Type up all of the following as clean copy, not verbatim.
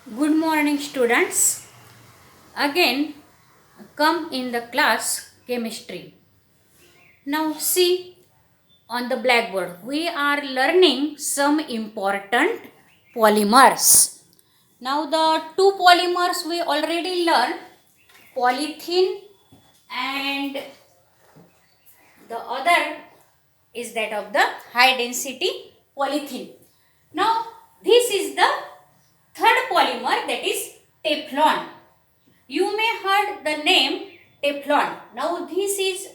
Good morning, students. Again, come in the class chemistry. Now, see on the blackboard, we are learning some important polymers. Now, the two polymers we already learned, polythene and the other is that of the high density polythene. Now, this is the third polymer, that is Teflon. You may heard the name Teflon. Now this is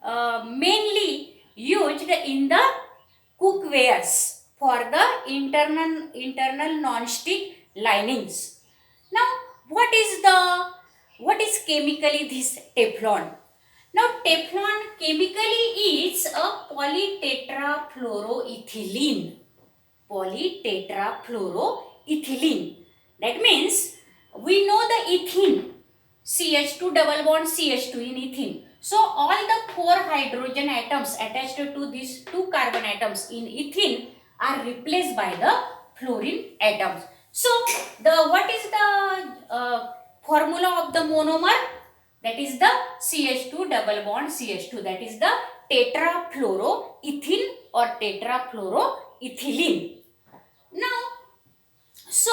mainly used in the cookwares for the internal non-stick linings. Now what is chemically this Teflon? Now Teflon chemically is a polytetrafluoroethylene. Polytetrafluoroethylene. That means we know the ethene, CH2 double bond CH2 in ethene. So all the four hydrogen atoms attached to these two carbon atoms in ethene are replaced by the fluorine atoms. So what is the formula of the monomer? That is the CH2 double bond CH2. That is the tetrafluoroethene or tetrafluoroethylene. Now, so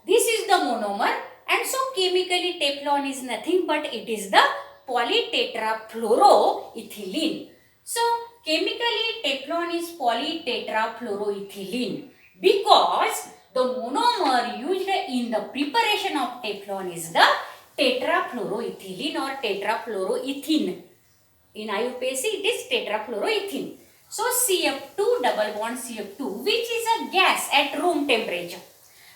this is the monomer, and so chemically Teflon is nothing but it is the polytetrafluoroethylene. So chemically Teflon is polytetrafluoroethylene because the monomer used in the preparation of Teflon is the tetrafluoroethylene or tetrafluoroethene. In IUPAC it is tetrafluoroethene. So CF2 double bond CF2, which is a gas at room temperature.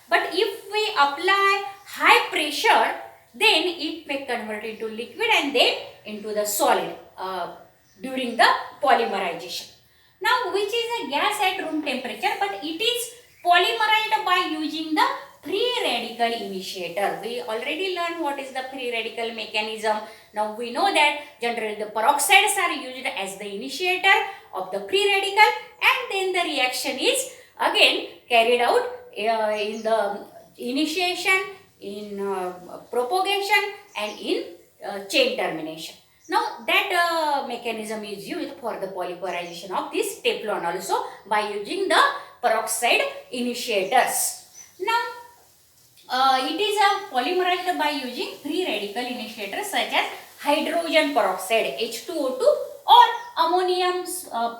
But if we apply high pressure, then it may convert into liquid and then into the solid during the polymerization. Now, which is a gas at room temperature, but it is polymerized by using the free radical initiator. We already learned what is the free radical mechanism. Now we know that generally the peroxides are used as the initiator of the free radical, and then the reaction is again carried out in the initiation, in propagation and in chain termination. Now that mechanism is used for the polymerization of this Teflon also by using the peroxide initiators. Now it is polymerized by using free radical initiators such as hydrogen peroxide H2O2 or ammonium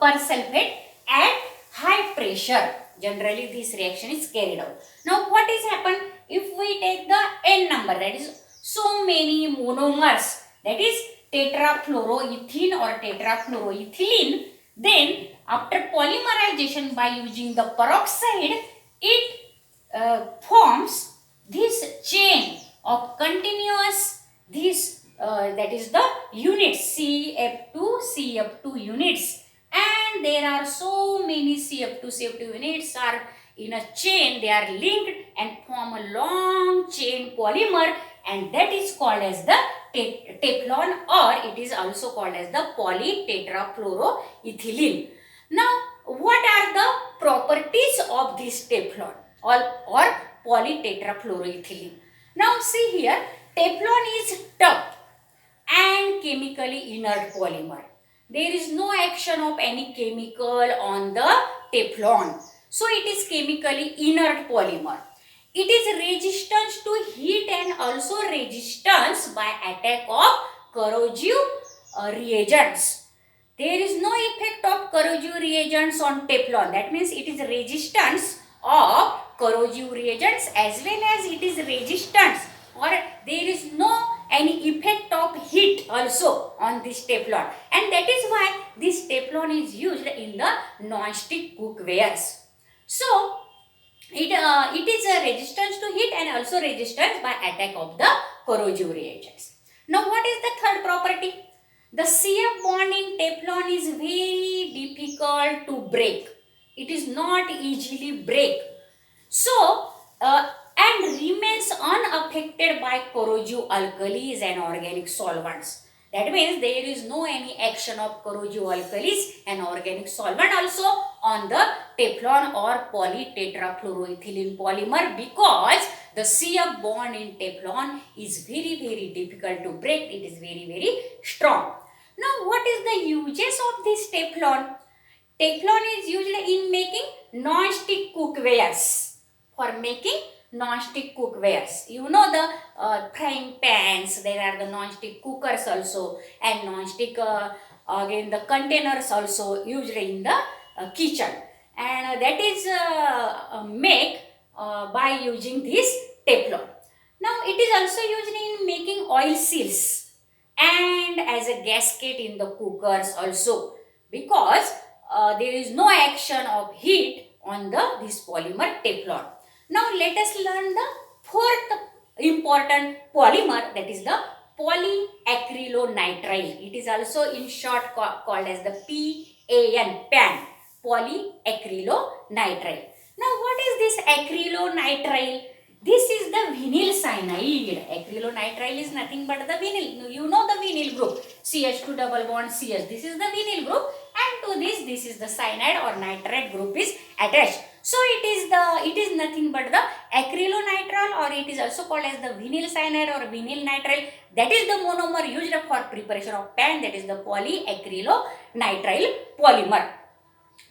persulfate at high pressure. Generally this reaction is carried out. Now what is happened if we take the N number, that is so many monomers, that is tetrafluoroethene or tetrafluoroethylene, then after polymerization by using the peroxide, it forms this chain of continuous this that is the units CF2 units, and there are so many CF2 units are in a chain, they are linked and form a long chain polymer, and that is called as the Teflon, or it is also called as the polytetrafluoroethylene. Now what are the properties of this Teflon or polytetrafluoroethylene? Now see here, Teflon is tough and chemically inert polymer. There is no action of any chemical on the Teflon. So it is chemically inert polymer. It is resistance to heat and also resistance by attack of corrosive reagents. There is no effect of corrosive reagents on Teflon. That means it is resistance of corrosive reagents as well as it is resistance, or there is no any effect of heat also on this Teflon, and that is why this Teflon is used in the non-stick cookwares. So it is a resistance to heat and also resistance by attack of the corrosive reagents. Now what is the third property? The CF bond in Teflon is very difficult to break. It is not easily break. So and remains unaffected by corrosive alkalis and organic solvents. That means there is no any action of corrosive alkalis and organic solvent also on the Teflon or polytetrafluoroethylene polymer, because The CF bond in Teflon is very difficult to break. It is very strong. Now, what is the uses of this Teflon? Teflon is used in making non-stick cookwares. For making non-stick cookwares. You know the frying pans, there are the non-stick cookers also, and non-stick again the containers also used in the kitchen. And that is made by using this Teflon. Now it is also used in making oil seals and as a gasket in the cookers also, because there is no action of heat on this polymer Teflon. Now let us learn the fourth important polymer, that is the polyacrylonitrile. It is also in short called as the PAN, polyacrylonitrile. Now what is this acrylonitrile? This is the vinyl cyanide. Acrylonitrile is nothing but the vinyl. You know the vinyl group, CH2 double bond CH. This is the vinyl group, and to this is the cyanide or nitrate group is attached. So it is nothing but the acrylonitrile, or it is also called as the vinyl cyanide or vinyl nitrile. That is the monomer used for preparation of PAN, that is the polyacrylonitrile polymer.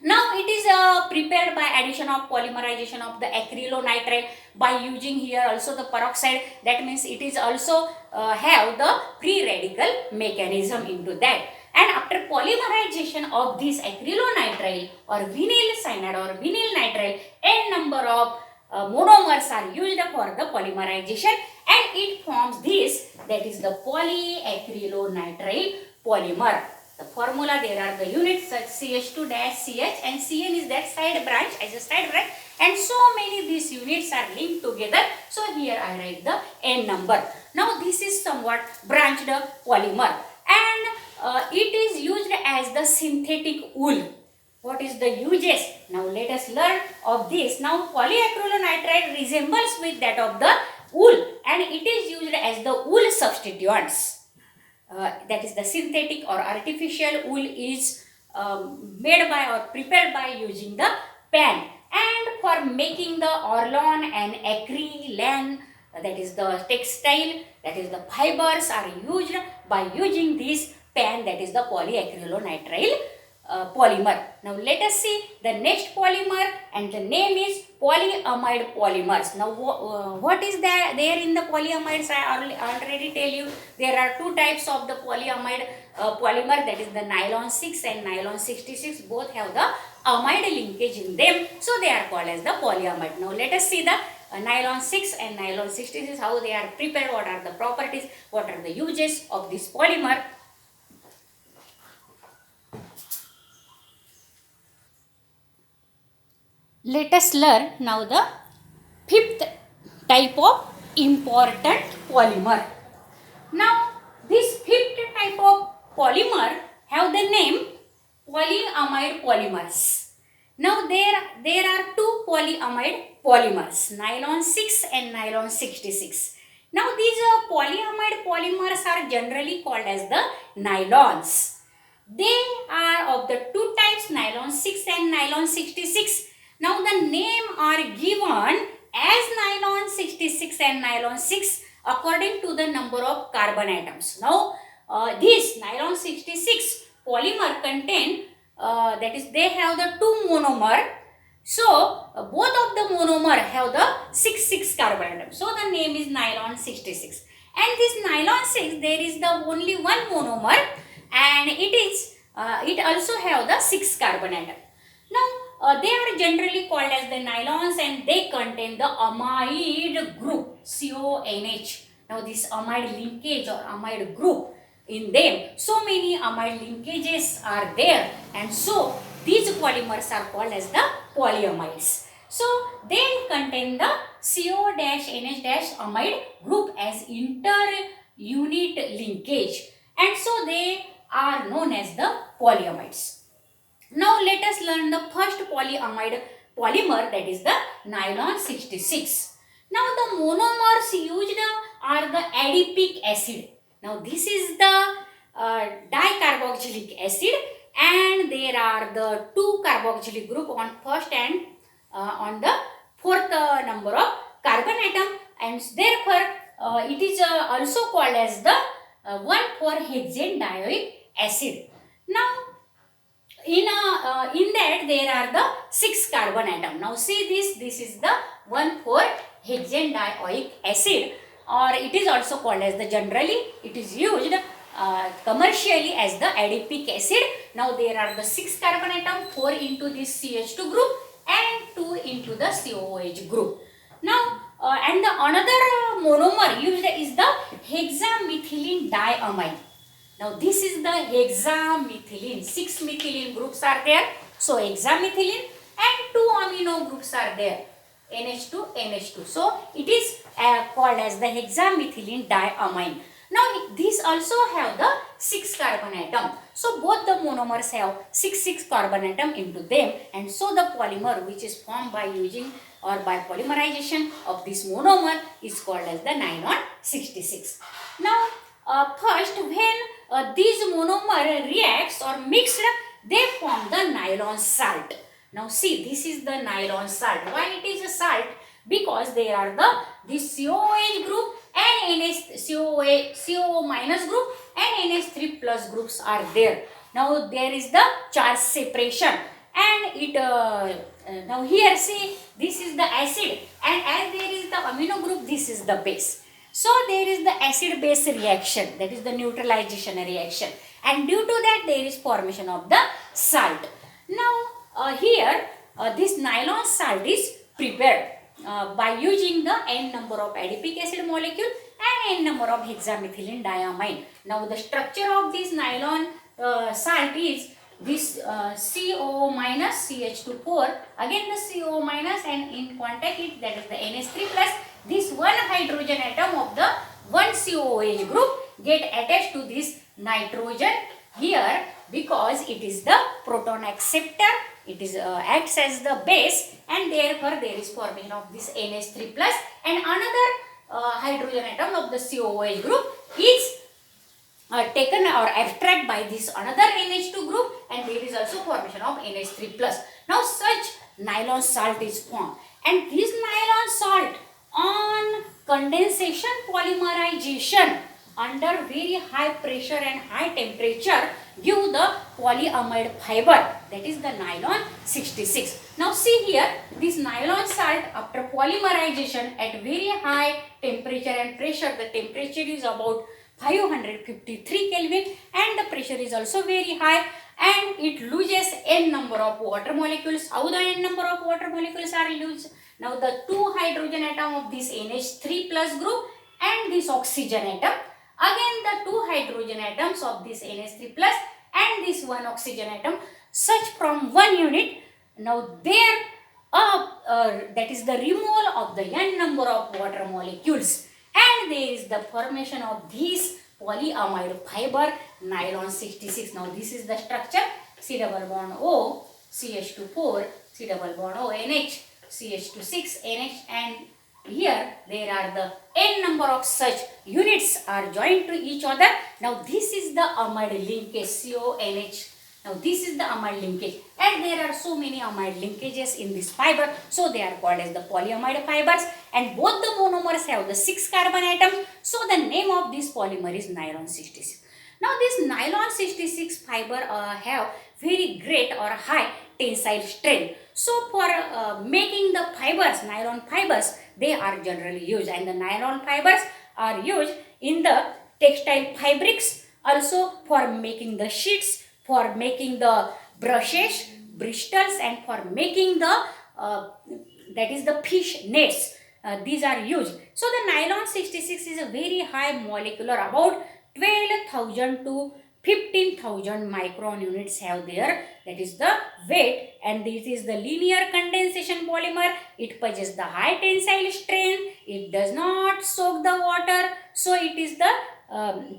Now it is prepared by addition of polymerization of the acrylonitrile by using here also the peroxide. That means it is also have the free radical mechanism into that. And after polymerization of this acrylonitrile or vinyl cyanide or vinyl nitrile, n number of monomers are used for the polymerization, and it forms this, that is the polyacrylonitrile polymer. The formula, there are the units CH2-CH, and Cn is that side branch, as a side branch, and so many these units are linked together. So here I write the n number. Now this is somewhat branched polymer, and it is used as the synthetic wool. What is the uses? Now let us learn of this. Now polyacrylonitrile resembles with that of the wool, and it is used as the wool substituents. That is the synthetic or artificial wool is made by or prepared by using the PAN, and for making the Orlon and acrylan, that is the textile, that is the fibers are used by using this PAN, that is the polyacrylonitrile polymer. Now let us see the next polymer, and the name is polyamide polymers. Now what is there in the polyamides? I already tell you there are two types of the polyamide polymer, that is the nylon 6 and nylon 66. Both have the amide linkage in them, so they are called as the polyamide. Now let us see the nylon 6 and nylon 66, how they are prepared, what are the properties, what are the uses of this polymer. Let us learn now the fifth type of important polymer. Now this fifth type of polymer have the name polyamide polymers. Now there are two polyamide polymers, nylon 6 and nylon 66. Now these polyamide polymers are generally called as the nylons. They are of the two types, nylon 6 and nylon 66. Now the name are given as nylon 66 and nylon 6 according to the number of carbon atoms. Now this nylon 66 polymer contain, that is they have the two monomer. So both of the monomer have the 6 carbon atoms. So the name is nylon 66. And this nylon 6, there is the only one monomer, and it also have the 6 carbon atom. Now they are generally called as the nylons, and they contain the amide group CONH. Now this amide linkage or amide group in them, so many amide linkages are there, and so these polymers are called as the polyamides. So they contain the CO-NH- amide group as inter-unit linkage, and so they are known as the polyamides. Now let us learn the first polyamide polymer, that is the nylon 66. Now the monomers used are the adipic acid. Now this is the dicarboxylic acid, and there are the two carboxylic group on first and on the fourth number of carbon atom, and therefore it is also called as the 1,4-hexane-dioic acid. Now in that there are the 6 carbon atom. Now see this is the 1,4-hexane-dioic acid, or it is also called as the, generally it is used commercially as the adipic acid. Now there are the 6 carbon atom, 4 into this CH2 group and 2 into the COOH group. Now and the another monomer used is the hexamethylene diamine. Now this is the hexamethylene. 6 methylene groups are there. So hexamethylene and 2 amino groups are there. NH2, NH2. So it is called as the hexamethylene diamine. Now these also have the 6 carbon atom. So both the monomers have 6 carbon atom into them, and so the polymer which is formed by using or by polymerization of this monomer is called as the nylon 66. Now first, when these monomer reacts or mixed, they form the nylon salt. Now see, this is the nylon salt. Why it is a salt? Because there are this COOH group and CO minus group and NH3 plus groups are there. Now there is the charge separation, and it now here see, this is the acid, and as there is the amino group, this is the base. So there is the acid base reaction, that is the neutralization reaction, and due to that there is formation of the salt. Now here this nylon salt is prepared by using the n number of adipic acid molecule and n number of hexamethylene diamine. Now the structure of this nylon salt is this CO minus CH2 again the CO minus, and in contact it, that is the NH3 plus, this one hydrogen atom of the one COOH group get attached to this nitrogen here, because it is the proton acceptor, it is acts as the base, and therefore there is formation of this NH3 plus, and another hydrogen atom of the COOH group is taken or abstract by this another NH2 group, and there is also formation of NH3 plus. Now such nylon salt is formed, and this nylon salt on condensation polymerization under very high pressure and high temperature give the polyamide fiber, that is the nylon 66. Now see here, this nylon salt after polymerization at very high temperature and pressure, the temperature is about 553 Kelvin and the pressure is also very high, and it loses n number of water molecules. How the n number of water molecules are lost? Now the 2 hydrogen atom of this NH3 plus group and this oxygen atom, again the 2 hydrogen atoms of this NH3 plus and this one oxygen atom, such from one unit. Now there that is the removal of the n number of water molecules, and there is the formation of this polyamide fiber nylon 66. Now this is the structure: C double bond O, CH2 C double bond O, NH, CH2 NH, and here there are the n number of such units are joined to each other. Now this is the amide linkage, CONH. Now this is the amide linkage, and there are so many amide linkages in this fiber, so they are called as the polyamide fibers, and both the monomers have the 6 carbon atoms, so the name of this polymer is nylon 66. Now this nylon 66 fiber have very great or high tensile strength. So for making the fibers, nylon fibers, they are generally used, and the nylon fibers are used in the textile fabrics, also for making the sheets, for making the brushes, bristles, and for making the that is the fish nets. These are used. So the nylon 66 is a very high molecular, about 12,000 to 15,000 micron units have there, that is the weight, and this is the linear condensation polymer. It possesses the high tensile strength, it does not soak the water, so it is the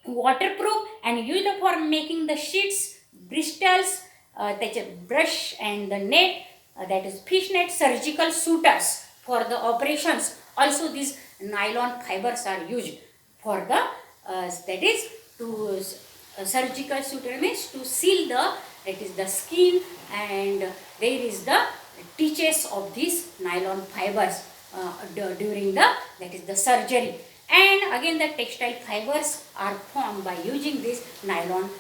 waterproof and used for making the sheets, bristles, that is brush, and the net, that is fish net, surgical suitures for the operations. Also these nylon fibers are used for the that is to surgical suture means to seal the, that is the skin, and there is the stitches of these nylon fibers during the, that is the surgery. And again the textile fibers are formed by using this nylon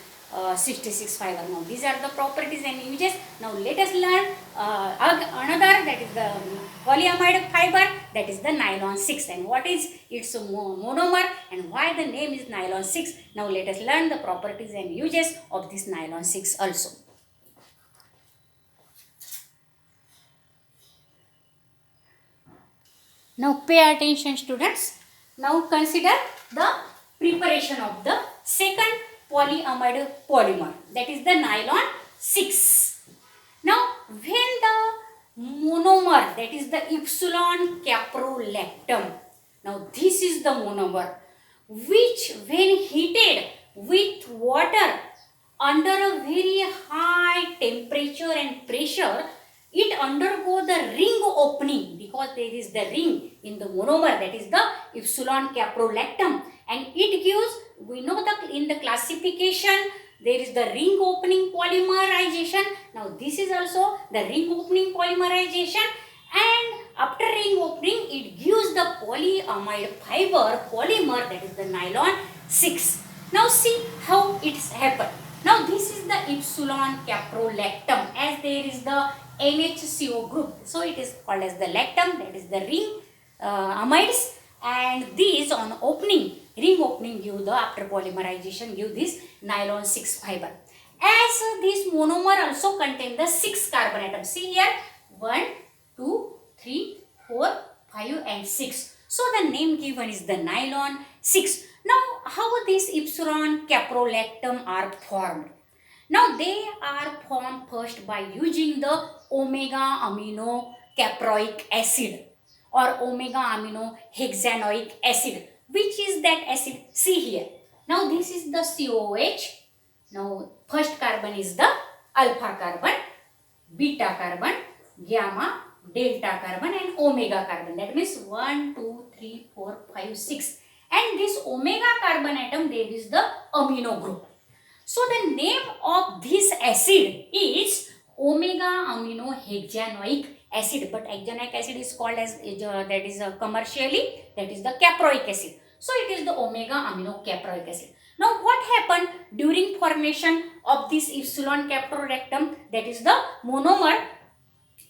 66 fiber. Now these are the properties and uses. Now let us learn another, that is the polyamide fiber, that is the nylon 6, and what is its monomer and why the name is nylon 6. Now let us learn the properties and uses of this nylon 6 also. Now pay attention students. Now consider the preparation of the second polyamide polymer, that is the nylon 6. Now when the monomer, that is the epsilon caprolactam, now this is the monomer which when heated with water under a very high temperature and pressure, it undergo the ring opening, because there is the ring in the monomer, that is the epsilon caprolactam, and it gives, we know that in the classification there is the ring opening polymerization. Now this is also the ring opening polymerization, and after ring opening it gives the polyamide fiber polymer, that is the nylon 6. Now see how it's happened. Now this is the epsilon caprolactam, as there is the NHCO group, so it is called as the lactam, that is the ring amides, and these on opening, ring opening give the, after polymerization give this nylon 6 fiber. As this monomer also contain the 6 carbon atoms. See here, 1, 2, 3, 4, 5 and 6. So the name given is the nylon 6. Now how these epsilon caprolactam are formed? Now they are formed first by using the omega amino caproic acid or omega amino hexanoic acid. Which is that acid? See here. Now this is the COH. Now first carbon is the alpha carbon, beta carbon, gamma, delta carbon and omega carbon. That means 1, 2, 3, 4, 5, 6. And this omega carbon atom, there is the amino group. So the name of this acid is omega amino hexanoic acid, but hexanoic acid is called as that is commercially, that is the caproic acid. So it is the omega amino caproic acid. Now what happened during formation of this epsilon caprolactam, that is the monomer,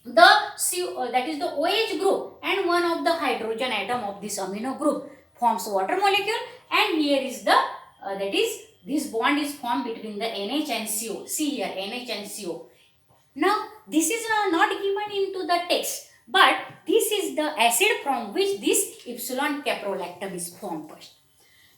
that is the OH group and one of the hydrogen atom of this amino group forms water molecule, and here is the that is this bond is formed between the NH and CO. See here, NH and CO. Now this is not given into the text, but this is the acid from which this epsilon caprolactam is formed first.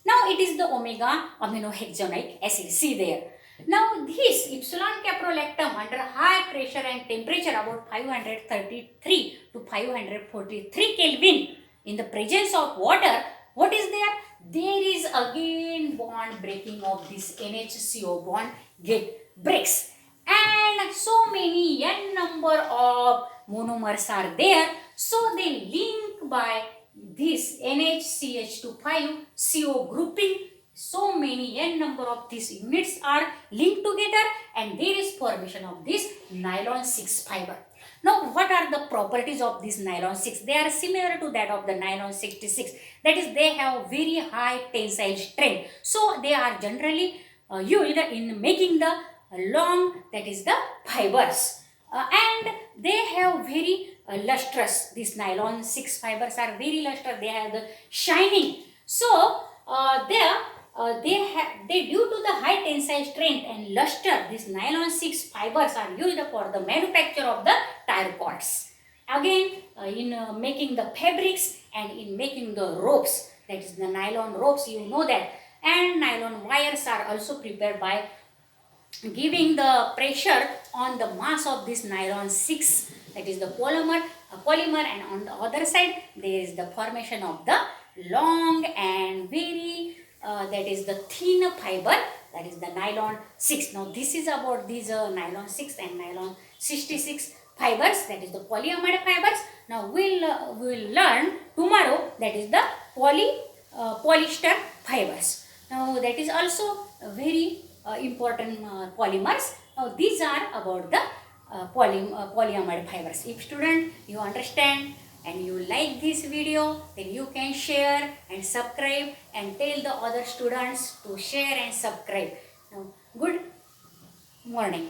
Now it is the omega amino hexanoic acid. See there. Now this epsilon caprolactam under high pressure and temperature about 533 to 543 Kelvin in the presence of water, what is there? There is again bond breaking of this NHCO bond breaks, and so many n number of monomers are there, so they link by this NHCH25 CO grouping. So many n number of these units are linked together, and there is formation of this nylon 6 fiber. Now what are the properties of this nylon 6? They are similar to that of the nylon 66. That is, they have very high tensile strength. So they are generally used in making the long, that is the fibers. And they have very lustrous. These nylon 6 fibers are very lustrous. They have the shining. So they due to the high tensile strength and luster, these nylon 6 fibers are used for the manufacture of the tire cords. Again, in making the fabrics and in making the ropes, that is the nylon ropes, you know that. And nylon wires are also prepared by giving the pressure on the mass of this nylon 6, that is the polymer, and on the other side there is the formation of the long and very that is the thin fiber, that is the nylon 6. Now this is about these nylon 6 and nylon 66 fibers, that is the polyamide fibers. Now we'll learn tomorrow, that is the polyester fibers. Now that is also very important polymers. Now these are about the polyamide fibers. If student you understand and you like this video, then you can share and subscribe and tell the other students to share and subscribe. Now, good morning.